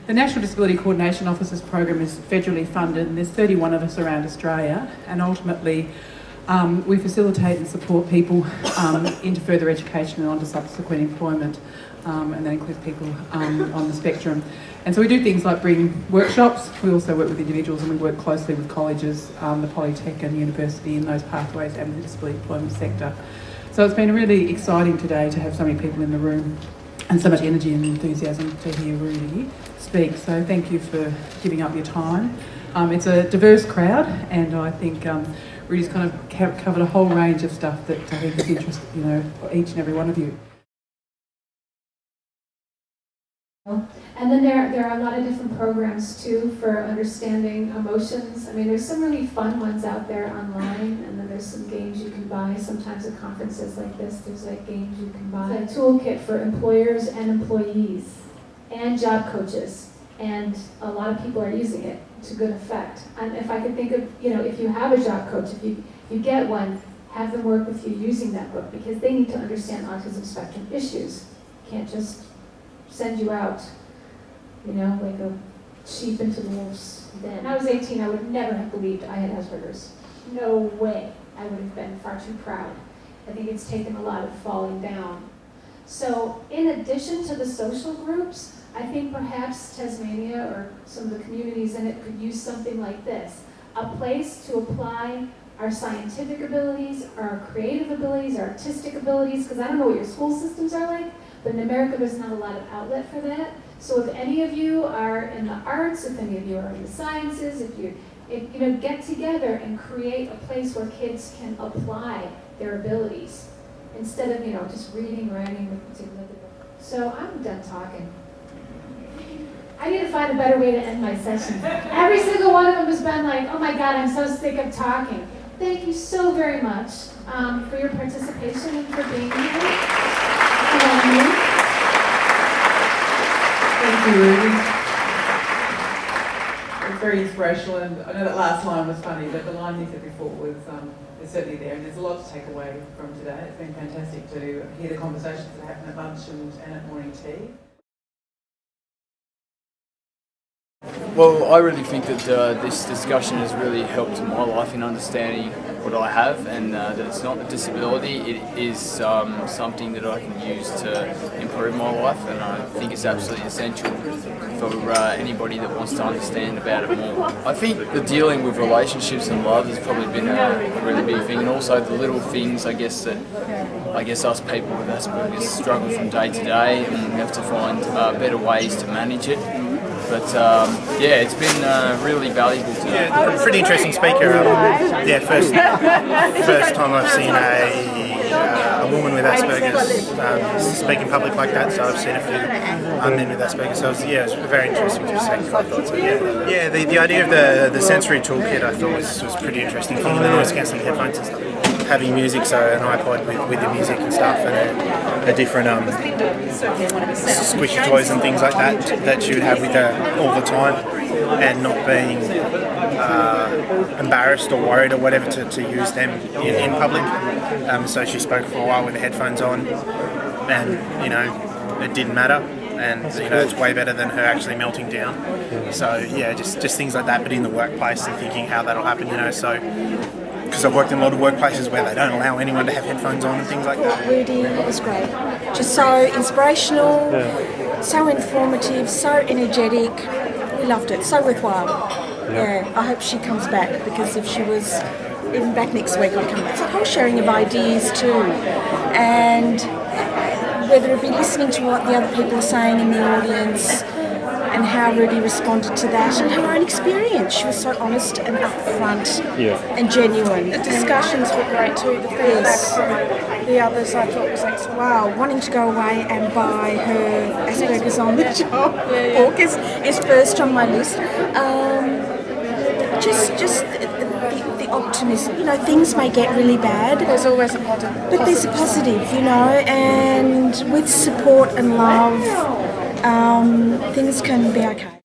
The National Disability Coordination Officers program is federally funded, and there's 31 of us around Australia, and ultimately we facilitate and support people into further education and onto subsequent employment, and that includes people on the spectrum. And so we do things like bring workshops. We also work with individuals, and we work closely with colleges, the Polytech and university in those pathways and the disability employment sector. So it's been really exciting today to have so many people in the room and so much energy and enthusiasm to hear Rudy speak. So thank you for giving up your time. It's a diverse crowd, and I think Rudy's kind of covered a whole range of stuff that I think is interesting, for each and every one of you. And then there are a lot of different programs too for understanding emotions. I mean, there's some really fun ones out there online, and then there's some games you can buy. Sometimes at conferences like this, there's like games you can buy. It's a toolkit for employers and employees and job coaches, and a lot of people are using it to good effect. And if I could think of, if you have a job coach, if you get one, have them work with you using that book, because they need to understand autism spectrum issues. Can't just send you out, like a sheep into the wolves' den. When I was 18, I would never have believed I had Aspergers. No way. I would have been far too proud. I think it's taken a lot of falling down. So in addition to the social groups, I think perhaps Tasmania or some of the communities in it could use something like this. A place to apply our scientific abilities, our creative abilities, our artistic abilities, because I don't know what your school systems are like, but in America there's not a lot of outlet for that. So if any of you are in the arts, if any of you are in the sciences, if you get together and create a place where kids can apply their abilities instead of just reading, writing. So I'm done talking. I need to find a better way to end my session. Every single one of them has been like, oh my God, I'm so sick of talking. Thank you so very much for your participation and for being here. Thank you, Rudy. It's very inspirational, and I know that last line was funny, but the line you said before was is certainly there, and there's a lot to take away from today. It's been fantastic to hear the conversations that happen at lunch and at morning tea. Well, I really think that this discussion has really helped my life in understanding what I have, and that it's not a disability, it is something that I can use to improve my life, and I think it's absolutely essential for anybody that wants to understand about it more. I think that dealing with relationships and love has probably been a really big thing, and also the little things, I guess us people with Aspergers struggle from day to day, and we have to find better ways to manage it. But it's been really valuable to Yeah, pretty interesting speaker. First time I've seen a woman with Asperger's speak in public like that. So I've seen a few men with Asperger's. So it was a very interesting perspective, I thought. So the idea of the sensory toolkit I thought was pretty interesting. Thinking the noise cancelling headphones and stuff. Having music, so an iPod with the music and stuff, and a different squishy toys and things like that you would have with her all the time, and not being embarrassed or worried or whatever to use them in public. So she spoke for a while with the headphones on, and it didn't matter. And it's way better than her actually melting down. So just things like that, but in the workplace, and thinking how that'll happen. Because I've worked in a lot of workplaces where they don't allow anyone to have headphones on and things like that. Rudy was great. Just so inspirational, so informative, so energetic. We loved it. So worthwhile. Yeah, I hope she comes back, because if she was even back next week, I'd come back. It's a whole sharing of ideas too. And whether it be listening to what the other people are saying in the audience, and how Rudy responded to that, and her own experience. She was so honest and upfront and genuine. The discussions were great too. The feedback from the others I thought was like, wow, wanting to go away and buy her Aspergers on the job book is first on my list. Just the optimism. Things may get really bad. There's always a positive. But there's a positive, and with support and love, things can be okay.